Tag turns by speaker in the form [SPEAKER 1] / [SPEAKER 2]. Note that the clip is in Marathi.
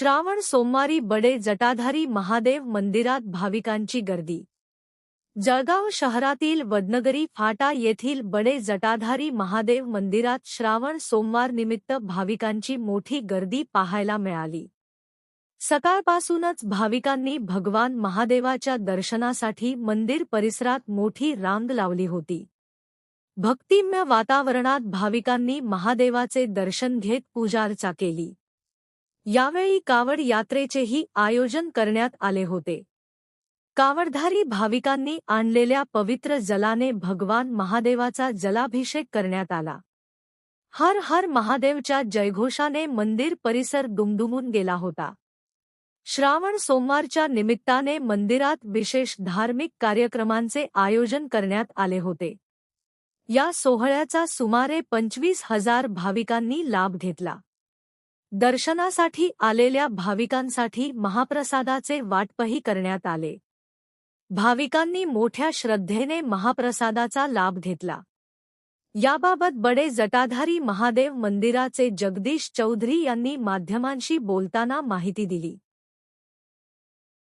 [SPEAKER 1] श्रावण सोमवारी बडे जटाधारी महादेव मंदिरात भाविकांची गर्दी। जळगाव शहरातील वडनगरी फाटा येथील बडे जटाधारी महादेव मंदिरात श्रावण सोमवार निमित्त भाविकांची मोठी गर्दी पाहायला मिळाली। सकाळपासूनच भाविकांनी भगवान महादेवाच्या दर्शनासाठी मंदिर परिसरात मोठी रांग लावली होती। भक्तिमय वातावरणात भाविकांनी महादेवाचे दर्शन घेत पूजार्चा केली। यावेळी कावड यात्रेचेही आयोजन करण्यात आले होते। कावडधारी भाविकांनी आणलेल्या पवित्र जलाने भगवान महादेवाचा जलाभिषेक करण्यात आला। हर हर महादेवच्या जयघोषाने मंदिर परिसर दुमदुमून गेला होता। श्रावण सोमवारच्या निमित्ताने मंदिरात विशेष धार्मिक कार्यक्रमांचे आयोजन करण्यात आले होते। या सोहळ्याचा सुमारे 25,000 भाविकांनी लाभ घेतला। दर्शनासाठी आलेल्या भाविकांसाठी महाप्रसादाचे वाटपही करण्यात आले। भाविकांनी मोठ्या श्रद्धेने महाप्रसादाचा लाभ घेतला। याबाबत बडे जटाधारी महादेव मंदिराचे जगदीश चौधरी यांनी माध्यमांशी बोलताना माहिती दिली।